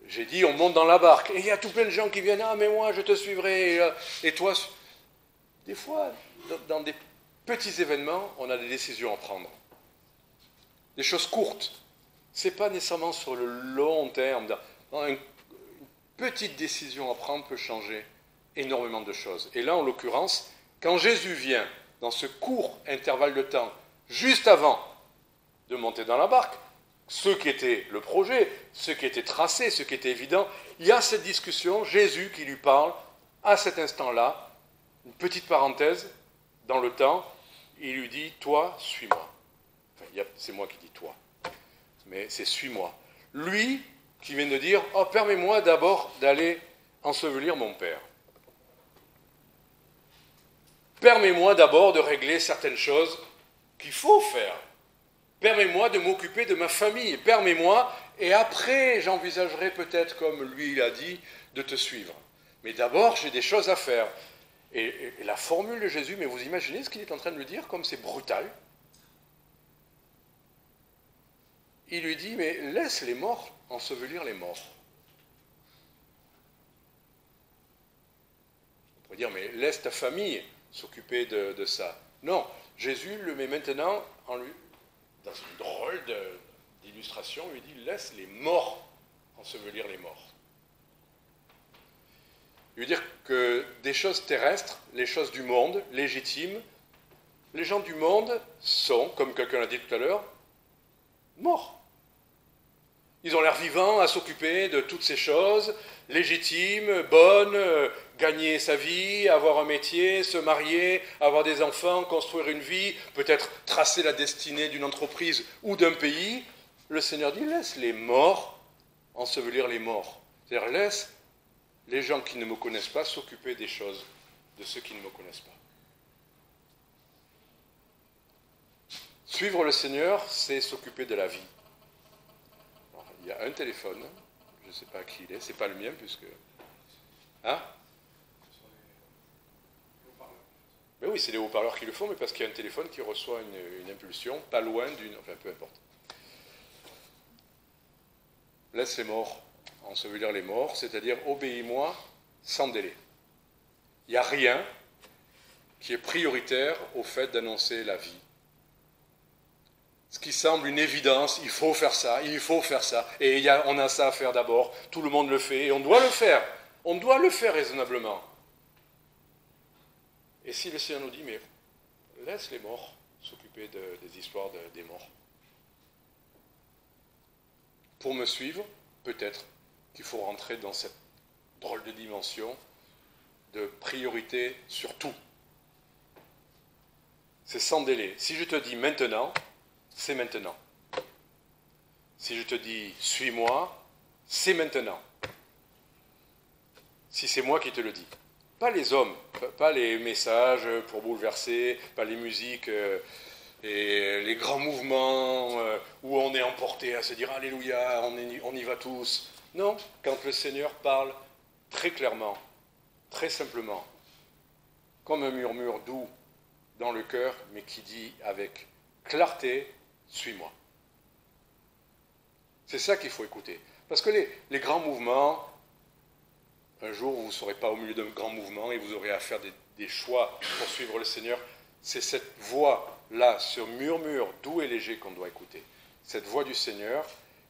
j'ai dit, on monte dans la barque. Et il y a tout plein de gens qui viennent, ah, mais moi, je te suivrai. Et toi, des fois, dans des petits événements, on a des décisions à prendre. Des choses courtes. Ce n'est pas nécessairement sur le long terme. Une petite décision à prendre peut changer énormément de choses. Et là, en l'occurrence, quand Jésus vient, dans ce court intervalle de temps, juste avant de monter dans la barque, ce qui était le projet, ce qui était tracé, ce qui était évident, il y a cette discussion, Jésus qui lui parle, à cet instant-là, une petite parenthèse, dans le temps, il lui dit, toi, suis-moi. Enfin, c'est moi qui dis toi, mais c'est suis-moi. Lui qui vient de dire, oh, permets-moi d'abord d'aller ensevelir mon père. Permets-moi d'abord de régler certaines choses qu'il faut faire. Permets-moi de m'occuper de ma famille. Permets-moi, et après j'envisagerai peut-être, comme lui l'a dit, de te suivre. Mais d'abord, j'ai des choses à faire. Et la formule de Jésus, mais vous imaginez ce qu'il est en train de lui dire, comme c'est brutal. Il lui dit, mais laisse les morts ensevelir les morts. On pourrait dire, mais laisse ta famille s'occuper de ça. Non, Jésus le met maintenant dans une drôle d'illustration, il lui dit, laisse les morts ensevelir les morts. Il veut dire que des choses terrestres, les choses du monde, légitimes, les gens du monde sont, comme quelqu'un l'a dit tout à l'heure, morts. Ils ont l'air vivants à s'occuper de toutes ces choses, légitimes, bonnes, gagner sa vie, avoir un métier, se marier, avoir des enfants, construire une vie, peut-être tracer la destinée d'une entreprise ou d'un pays. Le Seigneur dit, laisse les morts ensevelir les morts. C'est-à-dire, laisse les gens qui ne me connaissent pas s'occuper des choses de ceux qui ne me connaissent pas. Suivre le Seigneur, c'est s'occuper de la vie. Alors, il y a un téléphone, je ne sais pas qui il est, c'est pas le mien puisque... Hein? Mais oui, c'est les haut-parleurs qui le font, mais parce qu'il y a un téléphone qui reçoit une impulsion, pas loin d'une... Enfin, peu importe. Laisse les morts ensevelir les morts, c'est-à-dire obéis-moi sans délai. Il n'y a rien qui est prioritaire au fait d'annoncer la vie. Ce qui semble une évidence, il faut faire ça, et on a ça à faire d'abord, tout le monde le fait, et on doit le faire raisonnablement. Et si le Seigneur nous dit, mais laisse les morts s'occuper des histoires des morts. Pour me suivre, peut-être qu'il faut rentrer dans cette drôle de dimension de priorité sur tout. C'est sans délai. Si je te dis maintenant, c'est maintenant. Si je te dis suis-moi, c'est maintenant. Si c'est moi qui te le dis. Pas les hommes, pas les messages pour bouleverser, pas les musiques et les grands mouvements où on est emporté à se dire Alléluia, on y va tous. Non, quand le Seigneur parle très clairement, très simplement, comme un murmure doux dans le cœur, mais qui dit avec clarté, suis-moi. C'est ça qu'il faut écouter. Parce que les grands mouvements, un jour vous ne serez pas au milieu d'un grand mouvement et vous aurez à faire des choix pour suivre le Seigneur, c'est cette voix-là, ce murmure doux et léger qu'on doit écouter. Cette voix du Seigneur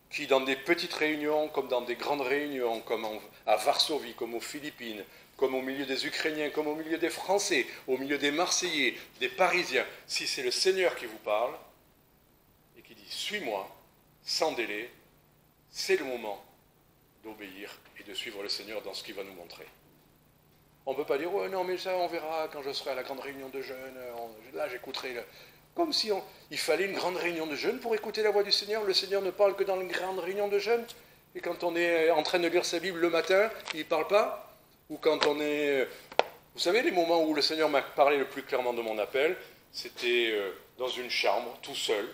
qui, dans des petites réunions, comme dans des grandes réunions, comme à Varsovie, comme aux Philippines, comme au milieu des Ukrainiens, comme au milieu des Français, au milieu des Marseillais, des Parisiens, si c'est le Seigneur qui vous parle et qui dit « Suis-moi », sans délai, c'est le moment d'obéir et de suivre le Seigneur dans ce qu'il va nous montrer. On ne peut pas dire « Ouais, non, mais ça, on verra quand je serai à la grande réunion de jeunes, là, j'écouterai... » Comme si il fallait une grande réunion de jeunes pour écouter la voix du Seigneur. Le Seigneur ne parle que dans une grande réunion de jeunes. Et quand on est en train de lire sa Bible le matin, il ne parle pas. Ou quand on est... Vous savez, les moments où le Seigneur m'a parlé le plus clairement de mon appel, c'était dans une chambre, tout seul.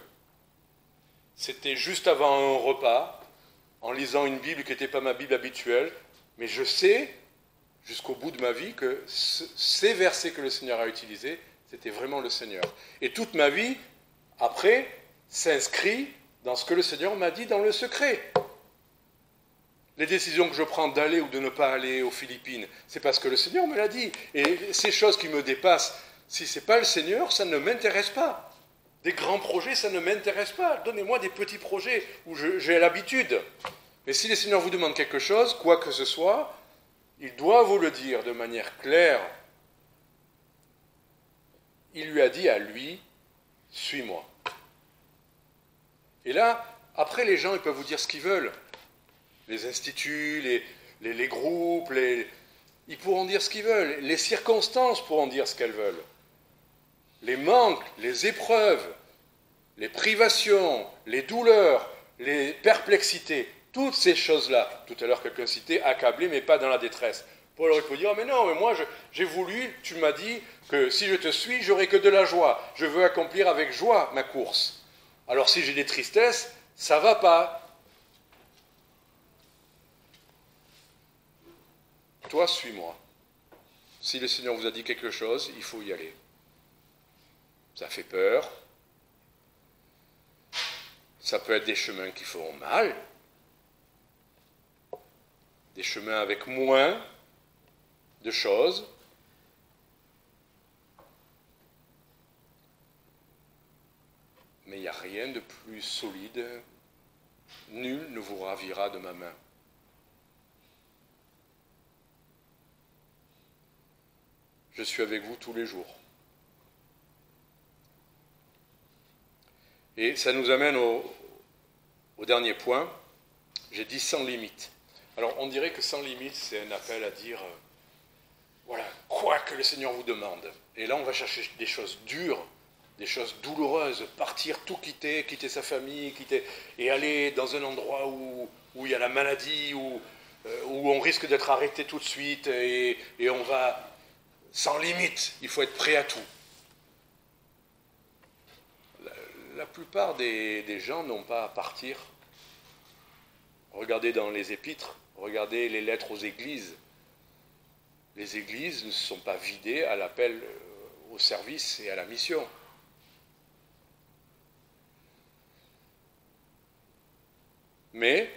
C'était juste avant un repas, en lisant une Bible qui n'était pas ma Bible habituelle. Mais je sais, jusqu'au bout de ma vie, que ces versets que le Seigneur a utilisés, c'était vraiment le Seigneur. Et toute ma vie, après, s'inscrit dans ce que le Seigneur m'a dit dans le secret. Les décisions que je prends d'aller ou de ne pas aller aux Philippines, c'est parce que le Seigneur me l'a dit. Et ces choses qui me dépassent, si ce n'est pas le Seigneur, ça ne m'intéresse pas. Des grands projets, ça ne m'intéresse pas. Donnez-moi des petits projets où j'ai l'habitude. Mais si le Seigneur vous demande quelque chose, quoi que ce soit, il doit vous le dire de manière claire. Il lui a dit à lui, suis-moi. Et là, après, les gens, ils peuvent vous dire ce qu'ils veulent. Les instituts, les groupes, ils pourront dire ce qu'ils veulent. Les circonstances pourront dire ce qu'elles veulent. Les manques, les épreuves, les privations, les douleurs, les perplexités, toutes ces choses-là. Tout à l'heure, quelqu'un citait accablé, mais pas dans la détresse. Paul aurait pu dire, mais non, mais moi j'ai voulu, tu m'as dit que si je te suis, j'aurai que de la joie. Je veux accomplir avec joie ma course. Alors si j'ai des tristesses, ça ne va pas. Toi, suis-moi. Si le Seigneur vous a dit quelque chose, il faut y aller. Ça fait peur. Ça peut être des chemins qui feront mal. Des chemins avec moins de choses. Mais il n'y a rien de plus solide. Nul ne vous ravira de ma main. Je suis avec vous tous les jours. Et ça nous amène au dernier point. J'ai dit sans limite. Alors on dirait que sans limite, c'est un appel à dire, voilà, quoi que le Seigneur vous demande. Et là, on va chercher des choses dures, des choses douloureuses, partir, tout quitter, quitter sa famille, et aller dans un endroit où il y a la maladie, où on risque d'être arrêté tout de suite, et on va sans limite. Il faut être prêt à tout. La plupart des gens n'ont pas à partir. Regardez dans les épîtres, regardez les lettres aux églises. Les églises ne se sont pas vidées à l'appel au service et à la mission. Mais,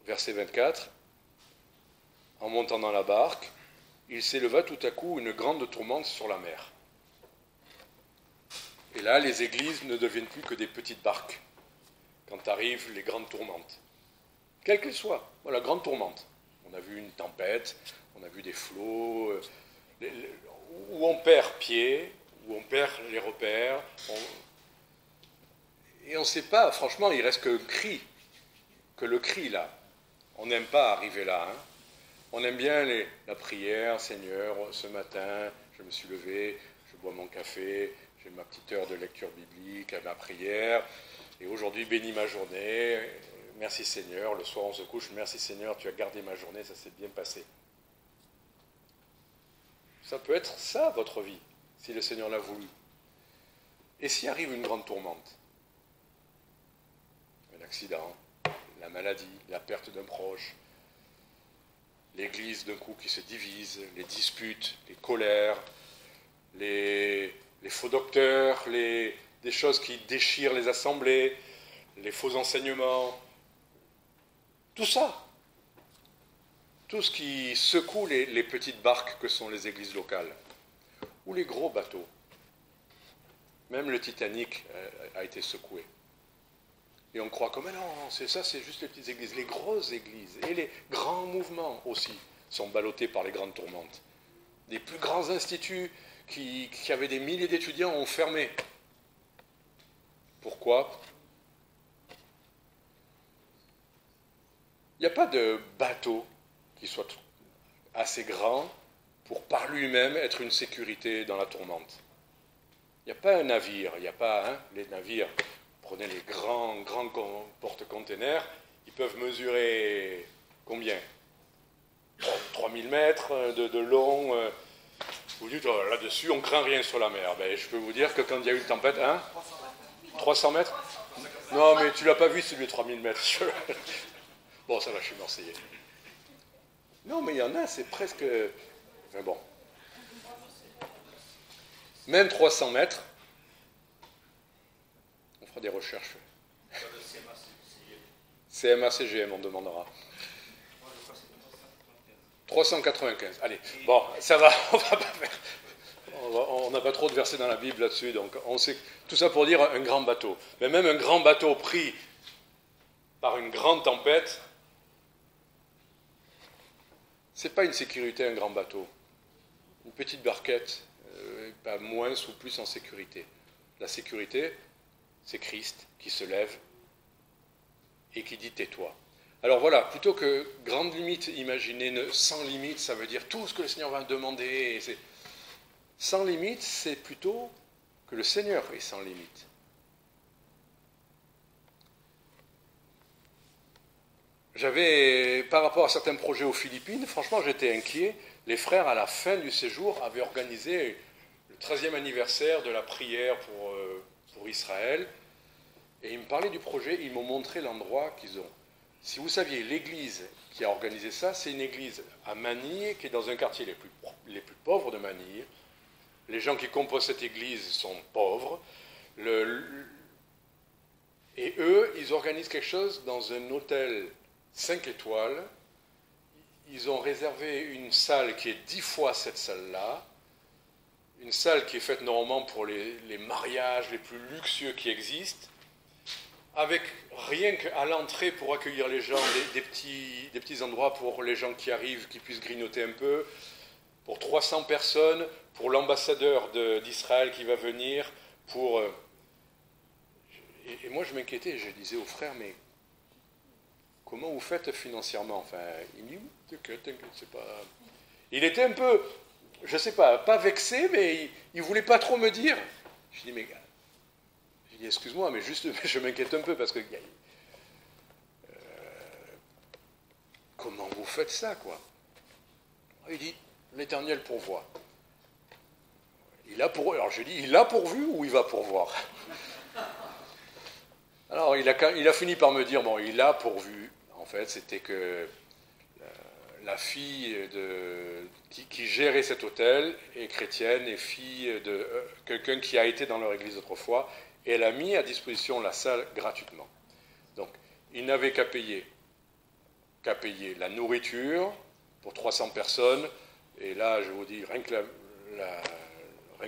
verset 24, en montant dans la barque, il s'éleva tout à coup une grande tourmente sur la mer. Et là, les églises ne deviennent plus que des petites barques quand arrivent les grandes tourmentes. Quelles qu'elles soient, voilà, grande tourmente. On a vu une tempête, on a vu des flots, où on perd pied, où on perd les repères. Et on ne sait pas, franchement, il reste que le cri là. On n'aime pas arriver là. Hein. On aime bien la prière, Seigneur, ce matin, je me suis levé, je bois mon café, j'ai ma petite heure de lecture biblique, ma prière, et aujourd'hui, bénis ma journée, merci Seigneur, le soir on se couche, merci Seigneur, tu as gardé ma journée, ça s'est bien passé. Ça peut être ça, votre vie. si le Seigneur l'a voulu. Et s'il arrive une grande tourmente, un accident, la maladie, la perte d'un proche, l'Église d'un coup qui se divise, les disputes, les colères, les faux docteurs, des choses qui déchirent les assemblées, les faux enseignements, tout ça, tout ce qui secoue les petites barques que sont les églises locales, ou les gros bateaux. Même le Titanic a été secoué. Et on croit que mais non, c'est juste les petites églises. Les grosses églises et les grands mouvements aussi sont ballottés par les grandes tourmentes. Les plus grands instituts qui avaient des milliers d'étudiants ont fermé. Pourquoi? Il n'y a pas de bateau qui soit assez grand pour par lui-même être une sécurité dans la tourmente. Il n'y a pas un navire, il n'y a pas les navires. Prenez les grands porte-containers, ils peuvent mesurer combien? 3000 mètres de long. Vous dites, oh, là-dessus, on ne craint rien sur la mer. Ben, je peux vous dire que quand il y a eu une tempête, 300 mètres? Non, mais tu ne l'as pas vu, celui de 3000 mètres. Bon, ça va, je suis marseillais. Non, mais il y en a, c'est presque... Enfin bon. Même 300 mètres, on fera des recherches. CMA, CGM, on demandera. 395. Allez, bon, ça va, on va pas faire... On n'a pas trop de versets dans la Bible là-dessus, donc on sait... Tout ça pour dire un grand bateau. Mais même un grand bateau pris par une grande tempête, c'est pas une sécurité, un grand bateau. Une petite barquette, pas moins ou plus en sécurité. La sécurité, c'est Christ qui se lève et qui dit tais-toi. Alors voilà, plutôt que grande limite, imaginez sans limite, ça veut dire tout ce que le Seigneur va demander. Sans limite, c'est plutôt que le Seigneur est sans limite. Par rapport à certains projets aux Philippines, franchement j'étais inquiet. Les frères, à la fin du séjour, avaient organisé le 13e anniversaire de la prière pour Israël. Et ils me parlaient du projet, ils m'ont montré l'endroit qu'ils ont. Si vous saviez, l'église qui a organisé ça, c'est une église à Manille, qui est dans un quartier les plus pauvres de Manille. Les gens qui composent cette église sont pauvres. Et eux, ils organisent quelque chose dans un hôtel 5 étoiles. Ils ont réservé une salle qui est 10 fois cette salle-là. Une salle qui est faite normalement pour les mariages les plus luxueux qui existent. Avec rien qu'à l'entrée pour accueillir les gens, des petits endroits pour les gens qui arrivent, qui puissent grignoter un peu, pour 300 personnes, pour l'ambassadeur d'Israël qui va venir, Et moi je m'inquiétais, je disais aux frères, mais comment vous faites financièrement? Enfin, il me dit, t'inquiète, c'est pas... Il était un peu, je sais pas vexé, mais il voulait pas trop me dire. Je dis, mais... excuse-moi, mais juste, je m'inquiète un peu parce que comment vous faites ça, quoi? Il dit, l'Éternel pourvoit. Alors je dis, il a pourvu ou il va pourvoir? Alors il a fini par me dire, bon, il a pourvu. En fait, c'était que la fille qui gérait cet hôtel est chrétienne et fille de quelqu'un qui a été dans leur église autrefois. Et elle a mis à disposition la salle gratuitement. Donc, il n'avait qu'à payer la nourriture pour 300 personnes. Et là, je vous dis, rien que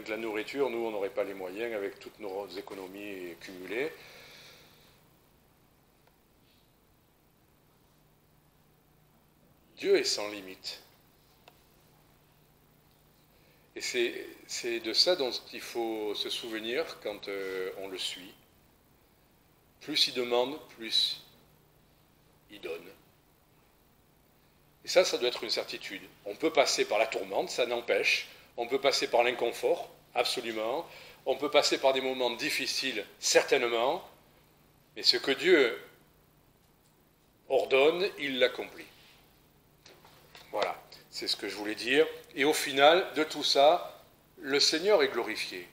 la nourriture, nous, on n'aurait pas les moyens avec toutes nos économies cumulées. Dieu est sans limite. Et c'est de ça dont il faut se souvenir quand on le suit. Plus il demande, plus il donne. Et ça doit être une certitude. On peut passer par la tourmente, ça n'empêche. On peut passer par l'inconfort, absolument. On peut passer par des moments difficiles, certainement. Mais ce que Dieu ordonne, il l'accomplit. Voilà. C'est ce que je voulais dire. Et au final, de tout ça, le Seigneur est glorifié.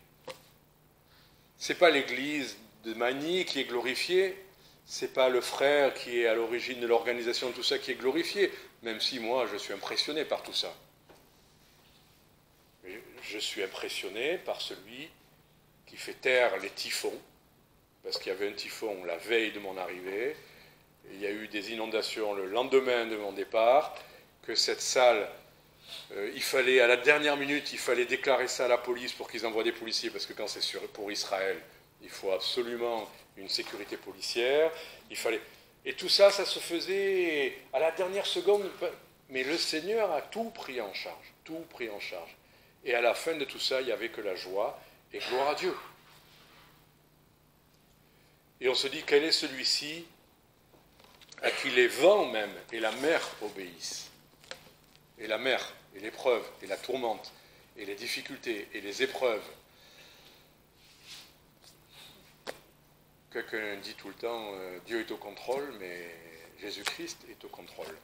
Ce n'est pas l'Église de Magny qui est glorifiée, ce n'est pas le frère qui est à l'origine de l'organisation de tout ça qui est glorifié, même si moi je suis impressionné par tout ça. Mais je suis impressionné par celui qui fait taire les typhons, parce qu'il y avait un typhon la veille de mon arrivée, et il y a eu des inondations le lendemain de mon départ, que cette salle, il fallait, à la dernière minute, il fallait déclarer ça à la police pour qu'ils envoient des policiers, parce que quand c'est pour Israël, il faut absolument une sécurité policière. Et tout ça, ça se faisait à la dernière seconde. Mais le Seigneur a tout pris en charge, tout pris en charge. Et à la fin de tout ça, il n'y avait que la joie et gloire à Dieu. Et on se dit, quel est celui-ci à qui les vents même et la mer obéissent? Et la mer, et l'épreuve, et la tourmente, et les difficultés, et les épreuves. Quelqu'un dit tout le temps, Dieu est au contrôle, mais Jésus-Christ est au contrôle.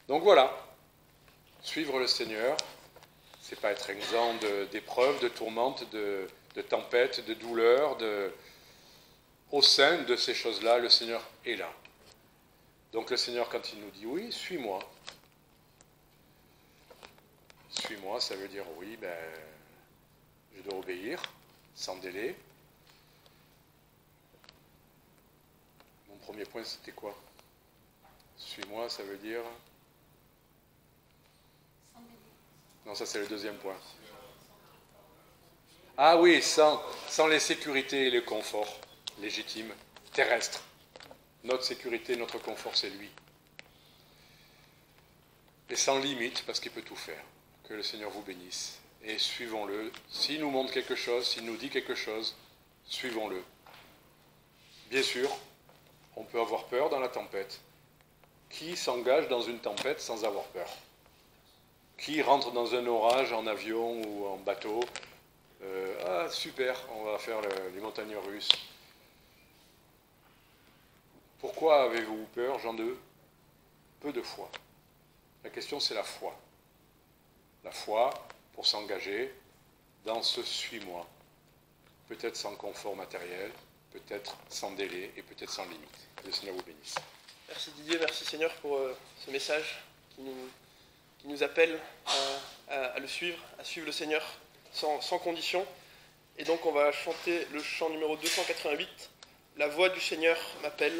Donc voilà, suivre le Seigneur, c'est pas être exempt d'épreuves, de tourmentes, de tempêtes, de douleurs. Au sein de ces choses-là, le Seigneur est là. Donc le Seigneur, quand il nous dit oui, suis-moi. Suis-moi, ça veut dire oui, je dois obéir, sans délai. Mon premier point, c'était quoi? Suis-moi, ça veut dire... Non, ça c'est le deuxième point. Ah oui, sans les sécurités et le confort légitimes, terrestres. Notre sécurité, notre confort, c'est lui. Et sans limite, parce qu'il peut tout faire. Que le Seigneur vous bénisse. Et suivons-le. S'il nous montre quelque chose, s'il nous dit quelque chose, suivons-le. Bien sûr, on peut avoir peur dans la tempête. Qui s'engage dans une tempête sans avoir peur? Qui rentre dans un orage en avion ou en bateau? Ah, super, on va faire les montagnes russes. Pourquoi avez-vous peur, Jean 2? Peu de foi. La question, c'est la foi. La foi pour s'engager dans ce suis-moi. Peut-être sans confort matériel, peut-être sans délai et peut-être sans limite. Que le Seigneur vous bénisse. Merci Didier, merci Seigneur pour ce message qui nous appelle à le suivre, à suivre le Seigneur sans condition. Et donc on va chanter le chant numéro 288, « La voix du Seigneur m'appelle ».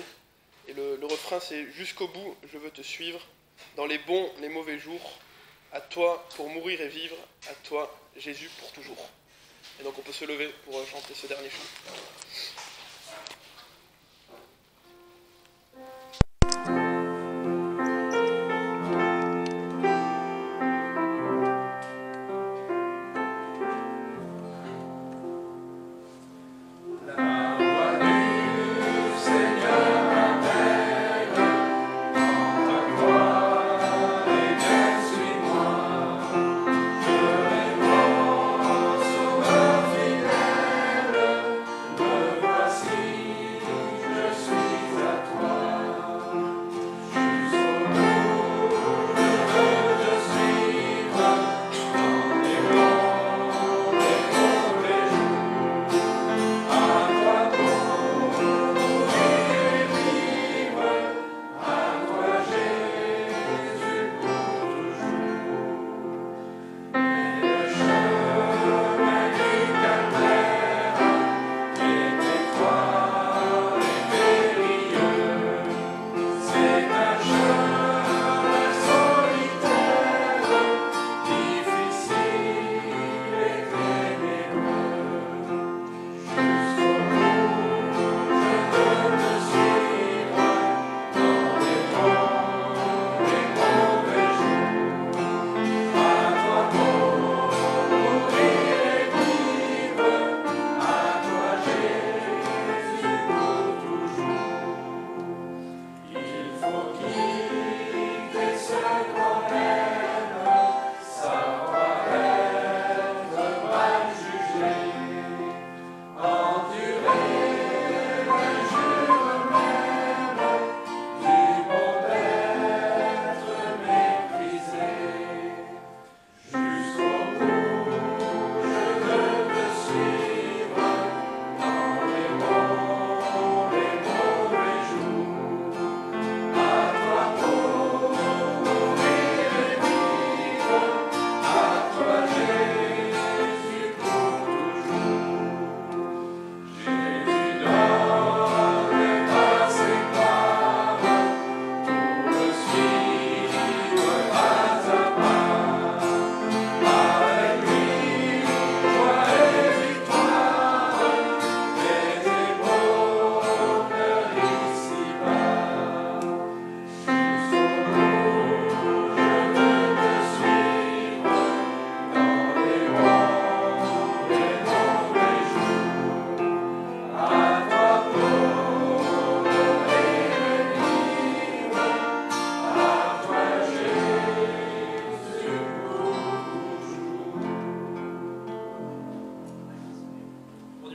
Et le refrain c'est « Jusqu'au bout, je veux te suivre, dans les bons, les mauvais jours, à toi pour mourir et vivre, à toi Jésus pour toujours ». Et donc on peut se lever pour chanter ce dernier chant.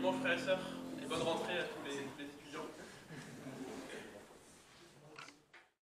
dimanche frères et sœurs et bonne rentrée à tous les étudiants.